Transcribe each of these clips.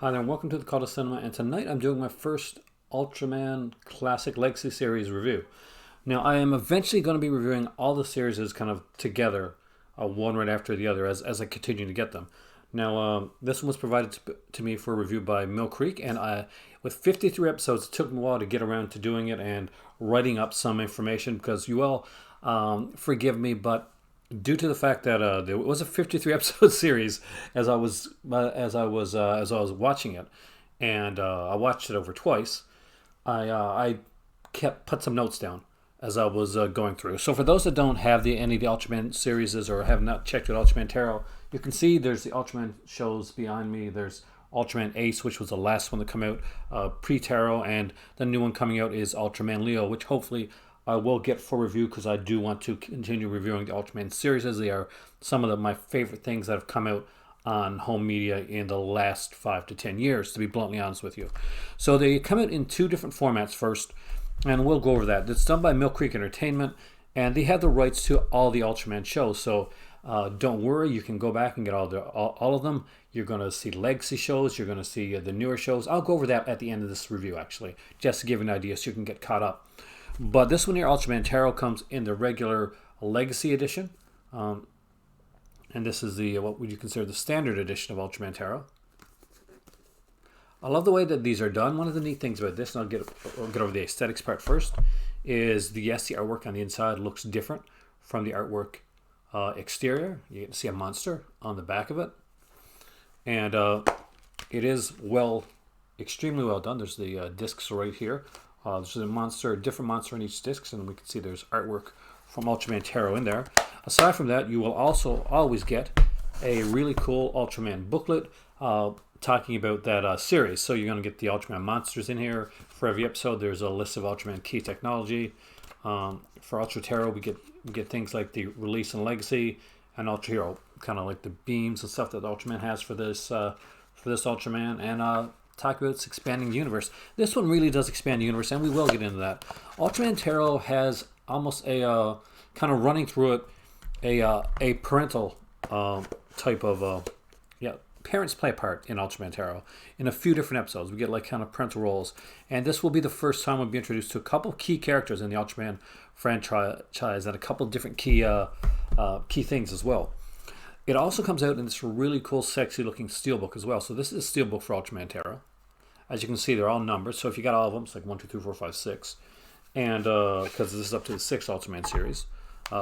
Hi there, and welcome to the Call to Cinema, and tonight I'm doing my first Ultraman Classic Legacy Series review. Now, I am eventually going to be reviewing all the series as kind of together, one right after the other, as I continue to get them. Now, this one was provided to me for review by Mill Creek, and with 53 episodes, it took me a while to get around to doing it and writing up some information because you all forgive me, but due to the fact that it was a 53 episode series as I was watching it, and I watched it over twice. I kept put some notes down as I was going through. So for those that don't have any of the Ultraman series or have not checked out Ultraman Taro, you can see there's the Ultraman shows behind me. There's Ultraman Ace, which was the last one to come out pre-Taro, and the new one coming out is Ultraman Leo, which hopefully I will get for review because I do want to continue reviewing the Ultraman series, as they are some of my favorite things that have come out on home media in the last 5 to 10 years, to be bluntly honest with you. So they come out in two different formats first, and we'll go over that. It's done by Mill Creek Entertainment, and they have the rights to all the Ultraman shows. So don't worry, you can go back and get all of them. You're going to see legacy shows. You're going to see the newer shows. I'll go over that at the end of this review, actually, just to give you an idea so you can get caught up. But this one here, Ultraman Taro, comes in the regular Legacy Edition. And this is what would you consider the standard edition of Ultraman Taro. I love the way that these are done. One of the neat things about this, and I'll get over the aesthetics part first, is the artwork on the inside looks different from the artwork exterior. You get to see a monster on the back of it. And it is extremely well done. There's the discs right here. There's a different monster in each disc, and we can see there's artwork from Ultraman Taro in there. Aside from that, you will also always get a really cool Ultraman booklet talking about that series. So you're going to get the Ultraman monsters in here. For every episode, there's a list of Ultraman key technology. For Ultra Taro, we get things like the release and legacy, and Ultra Hero, kind of like the beams and stuff that Ultraman has for this Ultraman, and talk about its expanding universe. This one really does expand the universe, and we will get into that. Ultraman Taro has almost a kind of running through it a parental type of parents play a part in Ultraman Taro in a few different episodes. We get like kind of parental roles, and this will be the first time we'll be introduced to a couple key characters in the Ultraman franchise and a couple different key things as well. It also comes out in this really cool, sexy-looking steelbook as well. So this is a steelbook for Ultraman Taro. As you can see, they're all numbered. So if you got all of them, it's like 1, 2, 3, 4, 5, 6. And because this is up to the 6th Ultraman series.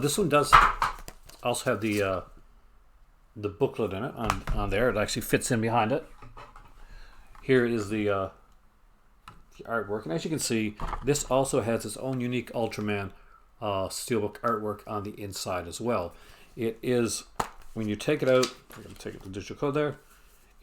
This one does also have the booklet in it on there. It actually fits in behind it. Here is the artwork. And as you can see, this also has its own unique Ultraman steelbook artwork on the inside as well. It is... When you take it out, I'm going to take the digital code there.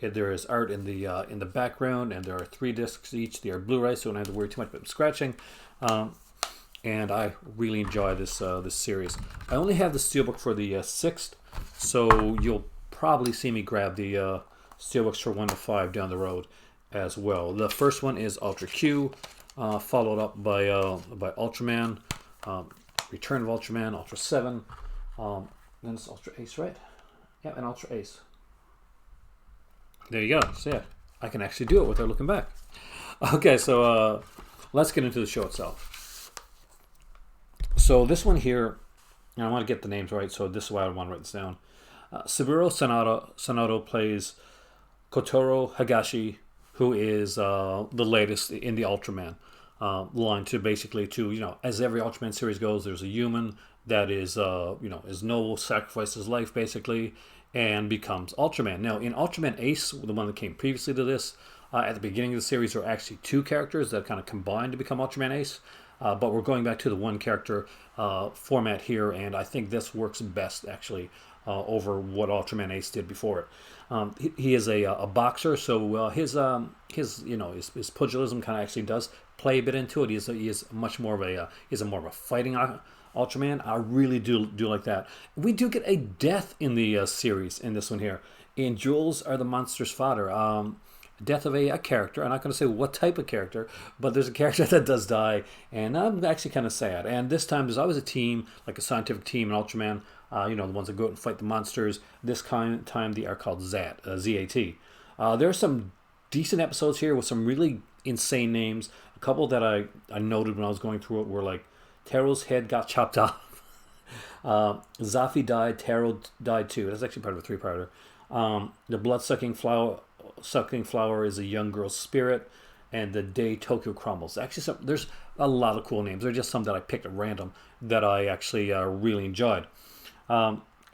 There is art in the background, and there are 3 discs each. They are Blu-ray, so I don't have to worry too much about scratching. And I really enjoy this series. I only have the steelbook for the 6th, so you'll probably see me grab the steelbooks for 1 to 5 down the road as well. The first one is Ultra Q, followed up by Ultraman, Return of Ultraman, Ultra 7, then it's Ultra Ace, right? Yeah, and Ultra Ace. There you go. So yeah, I can actually do it without looking back. Okay, so let's get into the show itself. So this one here, and I want to get the names right, so this is why I want to write this down. Saburo Sonoda plays Kotaro Higashi, who is the latest in the Ultraman line, to as every Ultraman series goes, there's a human that is noble, sacrifices his life basically, and becomes Ultraman. Now in Ultraman Ace, the one that came previously to this, at the beginning of the series, there are actually 2 characters that kind of combined to become Ultraman Ace, but we're going back to the 1 character format here, and I think this works best actually over what Ultraman Ace did before it. He is a boxer, so his pugilism kind of actually does play a bit into it. He is much more of a fighting Ultraman. I really do like that. We do get a death in the series in this one here. And Jewels are the monster's fodder. Death of a character. I'm not going to say what type of character, but there's a character that does die, and I'm actually kind of sad. And this time there's always a team, like a scientific team in Ultraman, the ones that go out and fight the monsters. This time they are called ZAT, Z-A-T. There are some decent episodes here with some really insane names. A couple that I noted when I was going through it were like Taro's head got chopped off. Zafi died. Taro died too. That's actually part of a three-parter. The blood-sucking flower is a young girl's spirit, and the day Tokyo crumbles. Actually, there's a lot of cool names. They're just some that I picked at random that I actually really enjoyed.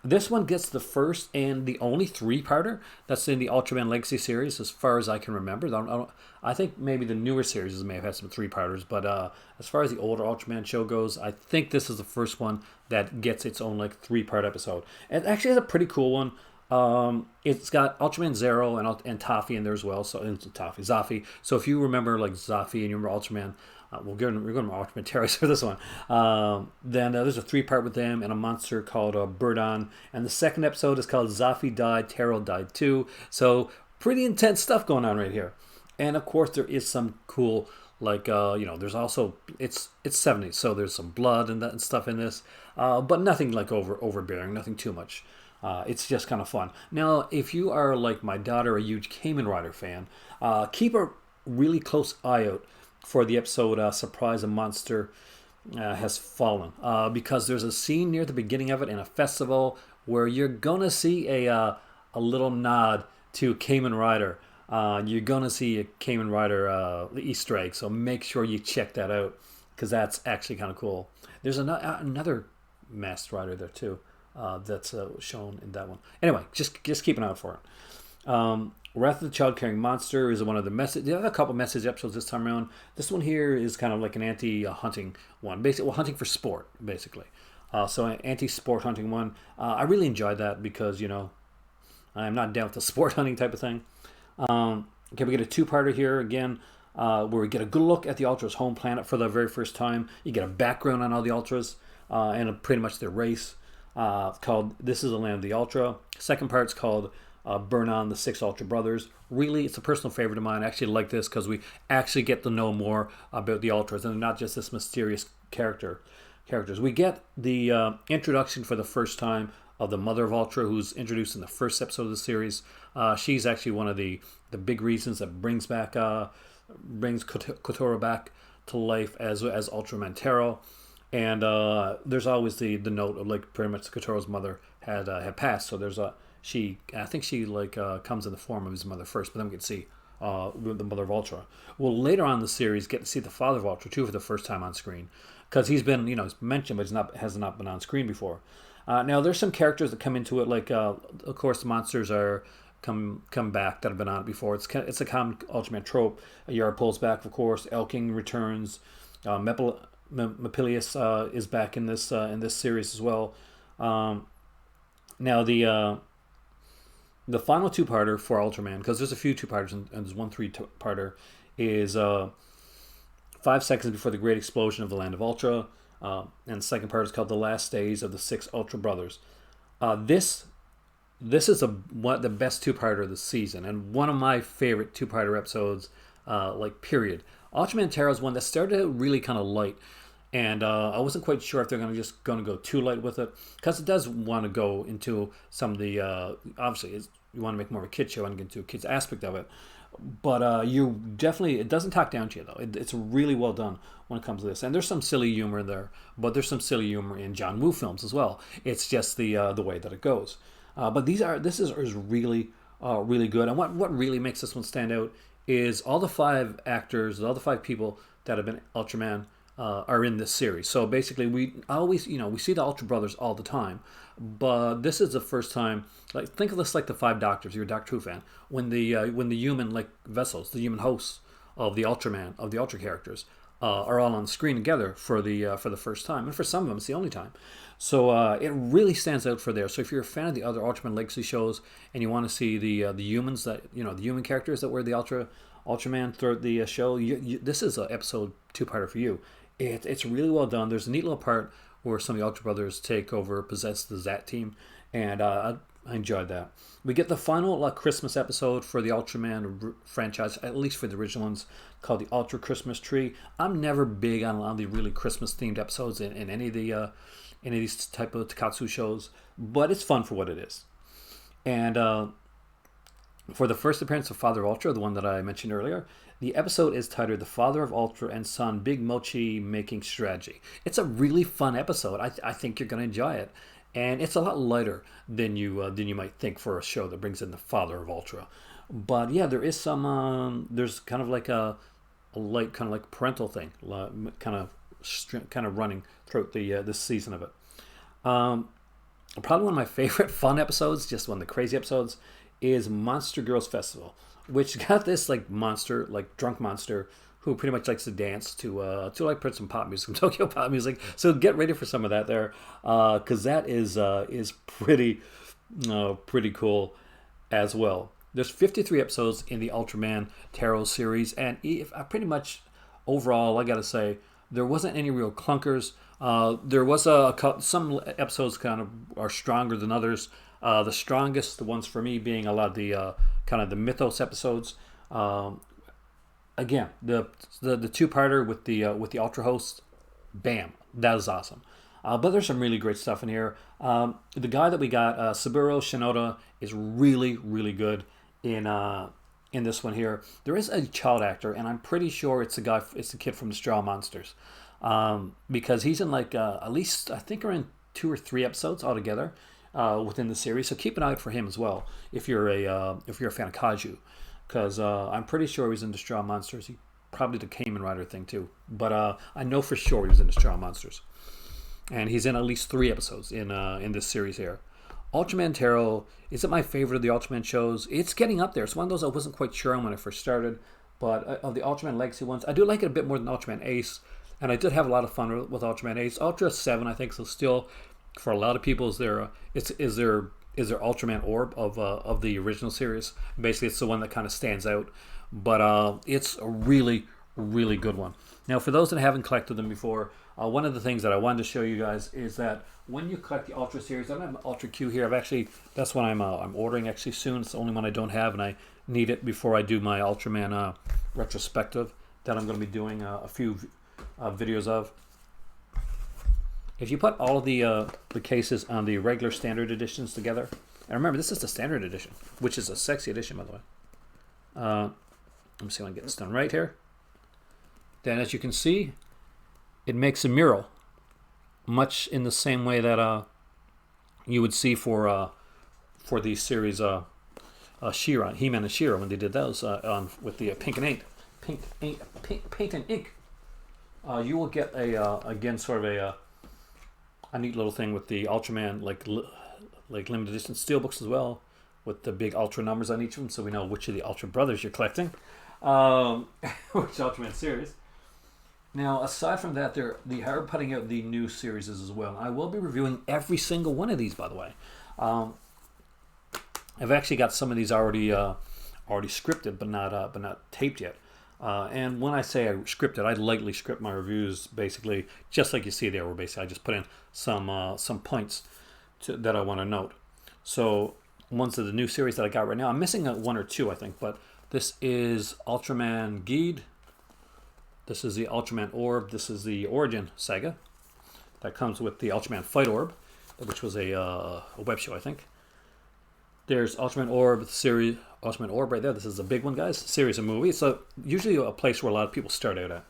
This one gets the first and the only three-parter that's in the Ultraman Legacy series, as far as I can remember. I think maybe the newer series may have had some three-parters, but as far as the older Ultraman show goes, I think this is the first one that gets its own like three-part episode. And it actually has a pretty cool one. It's got Ultraman Zero and Taffy in there as well. So Zafi. So if you remember like Zafi and you remember Ultraman, we're going to Ultraman Terrors for this one. Then there's a three-part with them and a monster called Birdon. And the second episode is called Zafi Died, Taro Died Too. So pretty intense stuff going on right here. And of course there is some cool like there's also it's 70s, so there's some blood and that and stuff in this, but nothing like overbearing, nothing too much. It's just kind of fun. Now, if you are like my daughter, a huge Kamen Rider fan, keep a really close eye out for the episode Surprise, a Monster Has Fallen. Because there's a scene near the beginning of it in a festival where you're going to see a little nod to Kamen Rider. You're going to see a Kamen Rider Easter egg, so make sure you check that out because that's actually kind of cool. There's another Masked Rider there too. That's shown in that one. Anyway, just keep an eye out for it. Wrath of the Child-Carrying Monster is one of the message. There are a couple message episodes this time around. This one here is kind of like an anti-hunting one. Basically, hunting for sport, basically. So an anti-sport hunting one. I really enjoyed that because, I'm not down with the sport hunting type of thing. Okay, we get a two-parter here again, where we get a good look at the Ultra's home planet for the very first time. You get a background on all the Ultras and pretty much their race. Called This is the Land of the Ultra. Second part's called Burn On, the Six Ultra Brothers. Really, it's a personal favorite of mine. I actually like this because we actually get to know more about the Ultras and not just this mysterious characters. We get the introduction for the first time of the Mother of Ultra, who's introduced in the first episode of the series. She's actually one of the big reasons that brings Kotaro back to life as Ultraman Taro. And there's always the note of like pretty much Kotaro's mother had passed. So there's I think she comes in the form of his mother first, but then we can see the Mother of Ultra. Well, later on in the series, get to see the Father of Ultra too for the first time on screen, because he's been he's mentioned, but has not been on screen before. Now there's some characters that come into it, like of course the monsters are come back that have been on it before. It's a common Ultraman trope. Yara pulls back, of course. Elking returns. Mepilius is back in this series as well. Now the final two-parter for Ultraman, because there's a few two-parters and there's one three-parter, is 5 seconds before the great explosion of the Land of Ultra, and the second part is called The Last Days of the Six Ultra Brothers. This is the best two-parter of the season and one of my favorite two-parter episodes, period. Ultraman Taro is one that started really kind of light, and I wasn't quite sure if they're going to go too light with it, because it does want to go into some of the obviously you want to make more of a kid show and get into a kid's aspect of it, but it doesn't talk down to you though. It's really well done when it comes to this, and there's some silly humor there, but there's some silly humor in John Woo films as well. It's just the way that it goes. But this is really really good, and what really makes this one stand out is all the 5 actors, all the 5 people that have been Ultraman are in this series. So basically, we always, we see the Ultra Brothers all the time, but this is the first time. Like, think of this like the 5 Doctors. You're a Doctor Who fan. When the human vessels, the human hosts of the Ultraman, of the Ultra characters, are all on screen together for the first time, and for some of them, it's the only time. So it really stands out for there. So if you're a fan of the other Ultraman Legacy shows and you want to see the humans that the human characters that were the Ultraman throughout the show, this is an episode two-parter for you. It's really well done. There's a neat little part where some of the Ultra Brothers take over, possess the Zat team, and I enjoyed that. We get the final Christmas episode for the Ultraman franchise, at least for the original ones, called the Ultra Christmas Tree. I'm never big on the really Christmas-themed episodes in any of these type of Takatsu shows, but it's fun for what it is. And For the first appearance of Father Ultra, the one that I mentioned earlier, the episode is titled "The Father of Ultra and Son Big Mochi Making Strategy." It's a really fun episode. I think you're going to enjoy it, and it's a lot lighter than you might think for a show that brings in the Father of Ultra. But yeah, there is some. There's kind of like a light, kind of like parental thing, kind of running throughout the this season of it. Probably one of my favorite fun episodes, just one of the crazy episodes, is Monster Girls Festival, which got this like monster, like drunk monster, who pretty much likes to dance to like put some pop music, some Tokyo pop music. So get ready for some of that there, because that is pretty cool as well. There's 53 episodes in the Ultraman Taro series, and pretty much overall, I gotta say, there wasn't any real clunkers. There was some episodes kind of are stronger than others. The strongest, the ones for me being a lot of the kind of the mythos episodes. Again, the two-parter with the Ultra host, bam, that is awesome. But there's some really great stuff in here. The guy that we got, Saburo Shinoda, is really, really good in this one here. There is a child actor, and I'm pretty sure it's the kid from the Straw Monsters, because he's in like at least I think around 2 or 3 episodes altogether within the series. So keep an eye out for him as well if you're a fan of Kaiju, because I'm pretty sure he's in the Straw Monsters. He probably the Kamen Rider thing too, but I know for sure he was in the Straw Monsters, and he's in at least 3 episodes in this series here. Ultraman Taro isn't my favorite of the Ultraman shows. It's getting up there. It's one of those I wasn't quite sure on when I first started, but of the Ultraman Legacy ones, I do like it a bit more than Ultraman Ace, and I did have a lot of fun with Ultraman Ace. Ultra 7, I think, so still, for a lot of people, is their Ultraman Orb of the original series. Basically, it's the one that kind of stands out, but it's a really, really good one. Now, for those that haven't collected them before, one of the things that I wanted to show you guys is that when you collect the Ultra series, I don't have an Ultra Q here. That's one I'm ordering actually soon. It's the only one I don't have, and I need it before I do my Ultraman retrospective that I'm going to be doing a few videos of. If you put all of the cases on the regular standard editions together, and remember this is the standard edition, which is a sexy edition, by the way. Let me see if I can get this done right here. Then, as you can see, it makes a mural, much in the same way that you would see for the series She-Ra, He-Man and She-Ra, when they did those with the paint and ink. You will get again sort of a neat little thing with the Ultraman like limited edition steelbooks as well, with the big Ultra numbers on each of them, so we know which of the Ultra brothers you're collecting, which Ultraman series. Now, aside from that, they are putting out the new series as well. I will be reviewing every single one of these, by the way. I've actually got some of these already scripted, but not taped yet. And when I say I scripted, I lightly script my reviews, basically, just like you see there, where basically I just put in some points that I want to note. So, ones of the new series that I got right now, I'm missing 1 or 2, I think, but this is Ultraman Guide. This is the Ultraman Orb. This is the Origin Saga that comes with the Ultraman Fight Orb, which was a web show, I think. There's Ultraman Orb series, Ultraman Orb right there. This is a big one, guys. Series of movies. So usually a place where a lot of people start out at.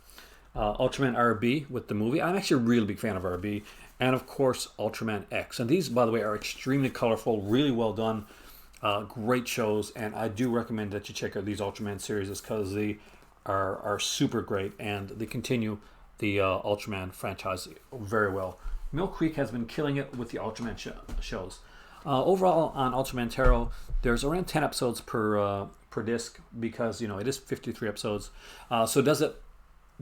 Ultraman RB with the movie. I'm actually a really big fan of RB, and of course Ultraman X. And these, by the way, are extremely colorful, really well done, great shows. And I do recommend that you check out these Ultraman series because they are super great, and they continue the Ultraman franchise very well. Mill Creek has been killing it with the Ultraman shows. Overall, on Ultraman Taro, there's around 10 episodes per disc, because it is 53 episodes. So does it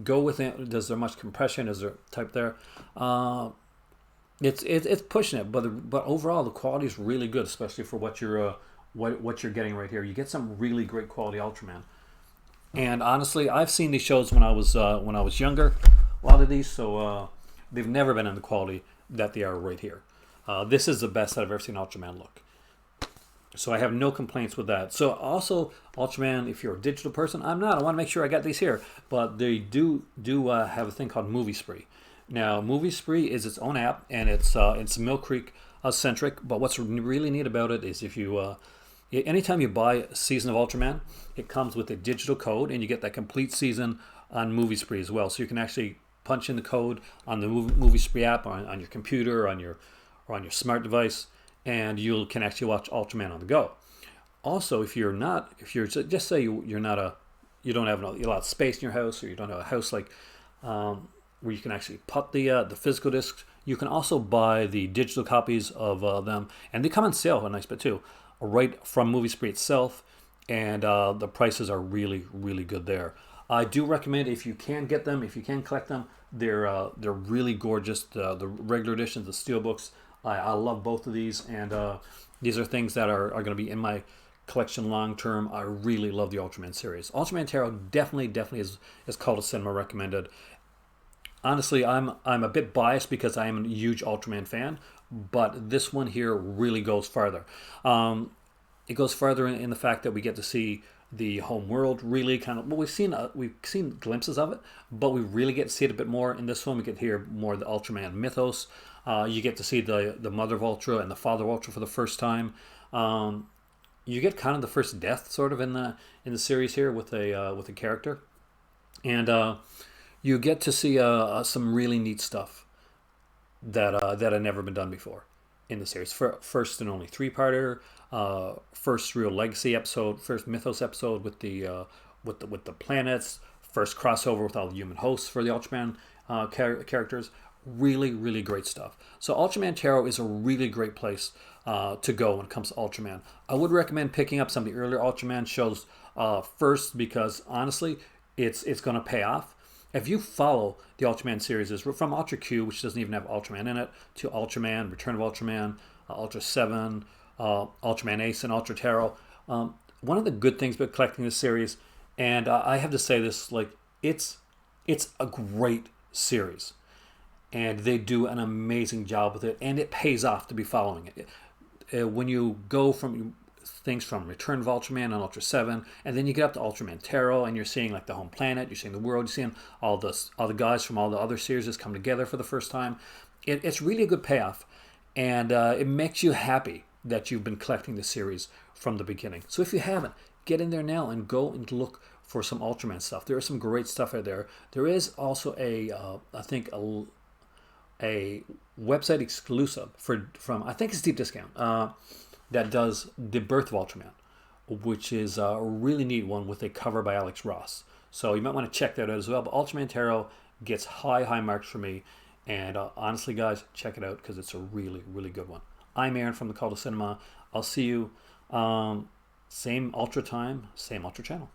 go with it? Does there much compression? Is there type there? It's pushing it, but overall the quality is really good, especially for what you're getting right here. You get some really great quality Ultraman. And honestly, I've seen these shows when I was younger, a lot of these, so they've never been in the quality that they are right here. This is the best that I've ever seen Ultraman look. So I have no complaints with that. So also, Ultraman, if you're a digital person, I'm not. I want to make sure I got these here. But they do have a thing called Movie Spree. Now, Movie Spree is its own app, and it's Mill Creek centric. But what's really neat about it is if you Anytime you buy a season of Ultraman, it comes with a digital code, and you get that complete season on Movie Spree as well. So you can actually punch in the code on the Movie Spree app on your computer, or on your smart device, and you can actually watch Ultraman on the go. Also, if you're just say you're not you don't have a lot of space in your house, or you don't have a house like where you can actually put the physical discs. You can also buy the digital copies of them, and they come on sale a nice bit too, right from Movie Spree itself, and the prices are really really good there. I do recommend, if you can get them, if you can collect them, they're really gorgeous. The regular editions, the steel books, I love both of these, and these are things that are going to be in my collection long term. I really love the Ultraman series. Ultraman Taro definitely is Cult of Cinema recommended. Honestly, I'm a bit biased because I am a huge Ultraman fan, but this one here really goes farther. It goes further in the fact that we get to see the home world really kind of. Well, we've seen glimpses of it, but we really get to see it a bit more in this one. We get to hear more of the Ultraman mythos. You get to see the mother of Ultra and the father of Ultra for the first time. You get kind of the first death sort of in the series here with a character, and you get to see some really neat stuff that had never been done before in the series. First and only three-parter, first real legacy episode, first mythos episode with the planets, first crossover with all the human hosts for the Ultraman characters. Really, really great stuff. So Ultraman Taro is a really great place to go when it comes to Ultraman. I would recommend picking up some of the earlier Ultraman shows first, because honestly, it's going to pay off. If you follow the Ultraman series, is from Ultra Q, which doesn't even have Ultraman in it, to Ultraman, Return of Ultraman, Ultra 7, Ultraman Ace, and Ultra Taro. One of the good things about collecting this series, and I have to say this, like it's a great series, and they do an amazing job with it, and it pays off to be following it. When you go from things from Return of Ultraman and Ultra 7, and then you get up to Ultraman Taro, and you're seeing like the home planet, you're seeing the world, you're seeing all the guys from all the other series come together for the first time. It's really a good payoff, and it makes you happy that you've been collecting the series from the beginning. So if you haven't, get in there now and go and look for some Ultraman stuff. There is some great stuff out there. There is also I think a website exclusive from I think it's Deep Discount that does the Birth of Ultraman, which is a really neat one with a cover by Alex Ross. So you might want to check that out as well. But Ultraman Taro gets high marks for me, and honestly, guys, check it out because it's a really really good one. I'm Aaron from the Cult of Cinema. I'll see you same Ultra time, same Ultra channel.